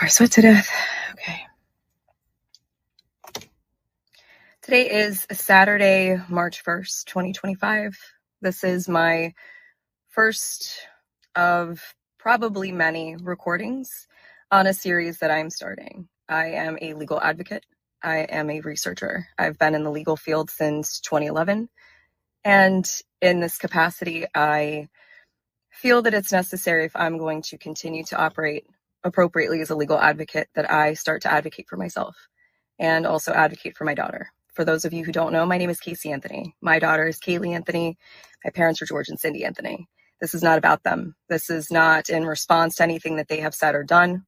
I sweat to death. Okay. Today is Saturday, March 1st, 2025. This is my first of probably many recordings on a series that I'm starting. I am a legal advocate. I am a researcher. I've been in the legal field since 2011. And in this capacity, I feel that it's necessary, if I'm going to continue to operate appropriately as a legal advocate, that I start to advocate for myself and also advocate for my daughter. For those of you who don't know, my name is Casey Anthony. My daughter is Kaylee Anthony. My parents are George and Cindy Anthony. This is not about them. This is not in response to anything that they have said or done.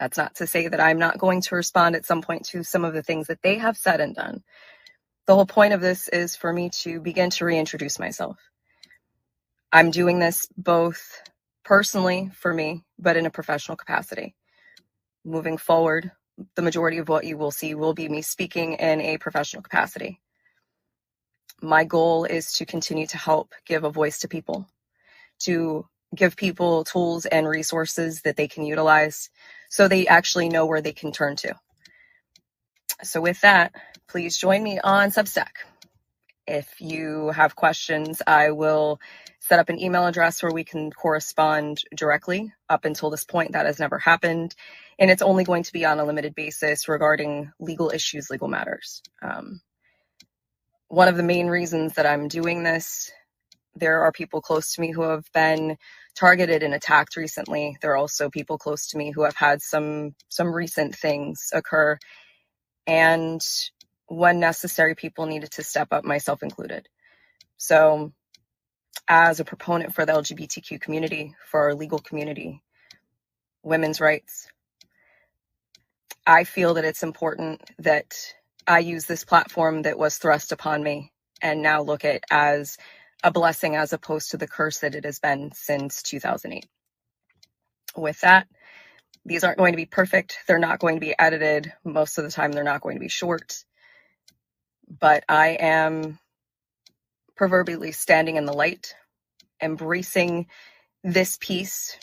That's not to say that I'm not going to respond at some point to some of the things that they have said and done. The whole point of this is for me to begin to reintroduce myself. I'm doing this both personally for me, but in a professional capacity. Moving forward, the majority of what you will see will be me speaking in a professional capacity. My goal is to continue to help give a voice to people, to give people tools and resources that they can utilize so they actually know where they can turn to. So with that, please join me on Substack. If you have questions, I will set up an email address where we can correspond directly. Up until this point, that has never happened. And it's only going to be on a limited basis regarding legal issues, legal matters. One of the main reasons that I'm doing this, there are people close to me who have been targeted and attacked recently. There are also people close to me who have had some recent things occur. And when necessary, people needed to step up, myself included. So as a proponent for the LGBTQ community, for our legal community, women's rights, I feel that it's important that I use this platform that was thrust upon me and now look at as a blessing as opposed to the curse that it has been since 2008. With that, these aren't going to be perfect. They're not going to be edited. Most of the time, they're not going to be short. But I am proverbially standing in the light, embracing this piece,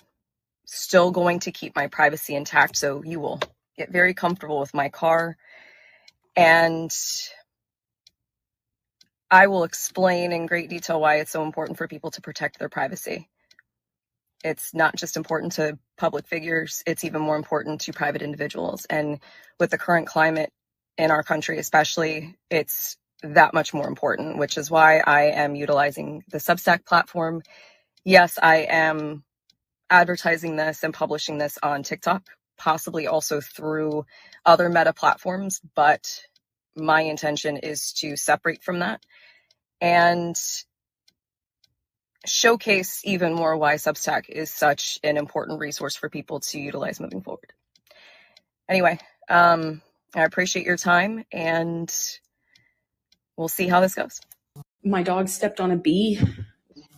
still going to keep my privacy intact. So you will get very comfortable with my car. And I will explain in great detail why it's so important for people to protect their privacy. It's not just important to public figures, it's even more important to private individuals. And with the current climate in our country especially, it's that much more important, which is why I am utilizing the Substack platform. Yes, I am advertising this and publishing this on TikTok, possibly also through other meta platforms, but my intention is to separate from that and showcase even more why Substack is such an important resource for people to utilize moving forward. Anyway, I appreciate your time and we'll see how this goes. My dog stepped on a bee.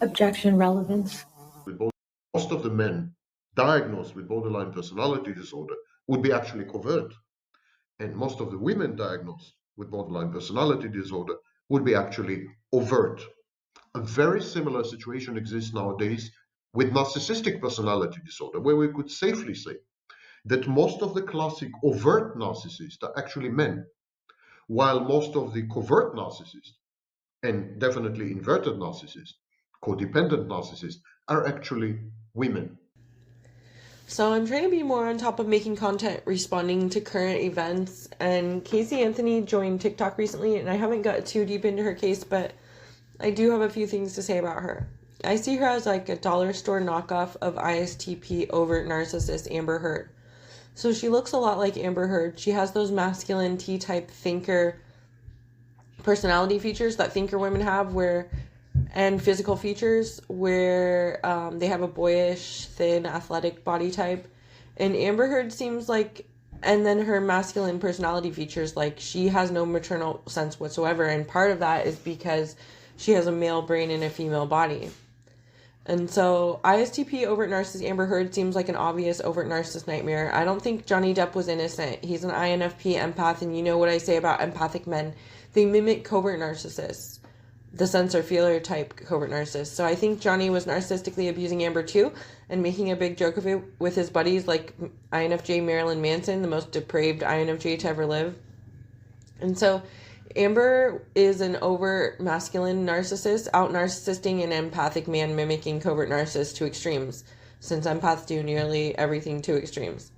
Objection, relevance. Most of the men diagnosed with borderline personality disorder would be actually covert. And most of the women diagnosed with borderline personality disorder would be actually overt. A very similar situation exists nowadays with narcissistic personality disorder, where we could safely say that most of the classic overt narcissists are actually men, while most of the covert narcissists, and definitely inverted narcissists, codependent narcissists, are actually women. So I'm trying to be more on top of making content responding to current events, and Casey Anthony joined TikTok recently, and I haven't got too deep into her case, but I do have a few things to say about her. I see her as like a dollar store knockoff of ISTP overt narcissist Amber Heard. So she looks a lot like Amber Heard. She has those masculine T-type thinker personality features that thinker women have, and physical features where they have a boyish, thin, athletic body type. And Amber Heard seems like, and then her masculine personality features, like she has no maternal sense whatsoever. And part of that is because she has a male brain and a female body. And so ISTP overt narcissist Amber Heard seems like an obvious overt narcissist nightmare. I don't think Johnny Depp was innocent. He's an INFP empath, and you know what I say about empathic men. They mimic covert narcissists. the sensor feeler type covert narcissist. So I think Johnny was narcissistically abusing Amber too, and making a big joke of it with his buddies like INFJ Marilyn Manson, the most depraved INFJ to ever live. And so Amber is an overt masculine narcissist, out narcissisting an empathic man mimicking covert narcissist to extremes, since empaths do nearly everything to extremes.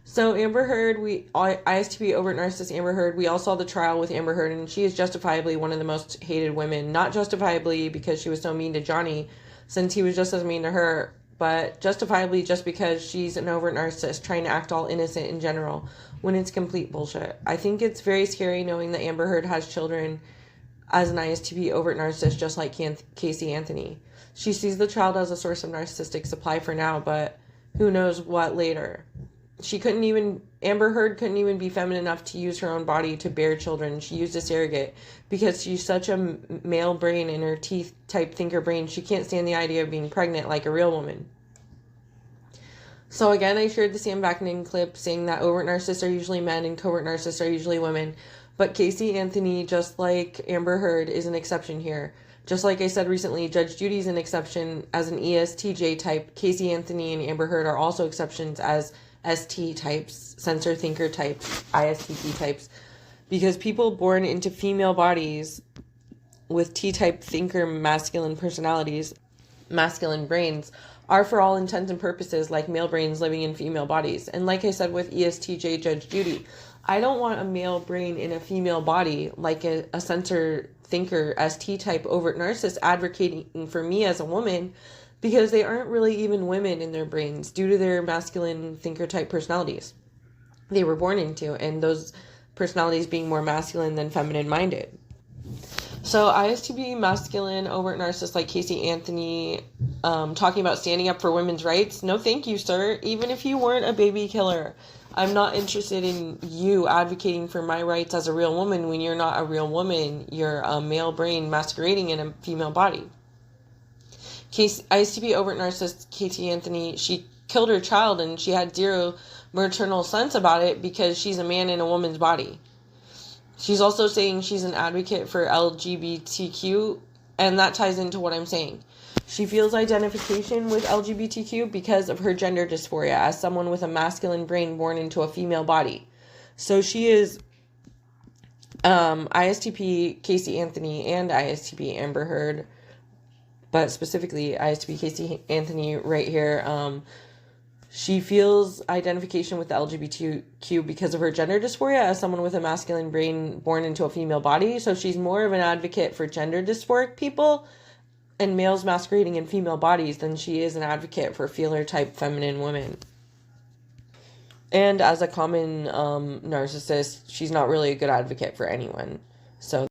So Amber Heard, ISTP overt narcissist Amber Heard, we all saw the trial with Amber Heard, and she is justifiably one of the most hated women. Not justifiably because she was so mean to Johnny, since he was just as mean to her, but justifiably just because she's an overt narcissist trying to act all innocent in general, when it's complete bullshit. I think it's very scary knowing that Amber Heard has children as an ISTP overt narcissist, just like Casey Anthony. She sees the child as a source of narcissistic supply for now, but who knows what later. Amber Heard couldn't even be feminine enough to use her own body to bear children. She used a surrogate because she's such a male brain in her teeth type thinker brain. She can't stand the idea of being pregnant like a real woman. So again, I shared the Sam Vaknin clip saying that overt narcissists are usually men and covert narcissists are usually women. But Casey Anthony, just like Amber Heard, is an exception here. Just like I said recently, Judge Judy's an exception as an ESTJ type. Casey Anthony and Amber Heard are also exceptions as ST types, sensor thinker types, ISTP types, because people born into female bodies with T-type thinker masculine personalities, masculine brains, are for all intents and purposes like male brains living in female bodies. And like I said with ESTJ Judge Judy, I don't want a male brain in a female body like a sensor thinker ST type overt narcissist advocating for me as a woman, because they aren't really even women in their brains due to their masculine thinker type personalities they were born into, and those personalities being more masculine than feminine minded. So ISTP masculine overt narcissists like Casey Anthony talking about standing up for women's rights. No thank you, sir. Even if you weren't a baby killer, I'm not interested in you advocating for my rights as a real woman when you're not a real woman. You're a male brain masquerading in a female body. ISTP overt narcissist Casey Anthony, she killed her child and she had zero maternal sense about it because she's a man in a woman's body. She's also saying she's an advocate for LGBTQ, and that ties into what I'm saying. She feels identification with LGBTQ because of her gender dysphoria as someone with a masculine brain born into a female body. So she is ISTP Casey Anthony and ISTP Amber Heard, but specifically ISTP Casey Anthony right here. She feels identification with the LGBTQ because of her gender dysphoria as someone with a masculine brain born into a female body. So she's more of an advocate for gender dysphoric people and males masquerading in female bodies than she is an advocate for feeler type feminine women. And as a common narcissist, she's not really a good advocate for anyone. So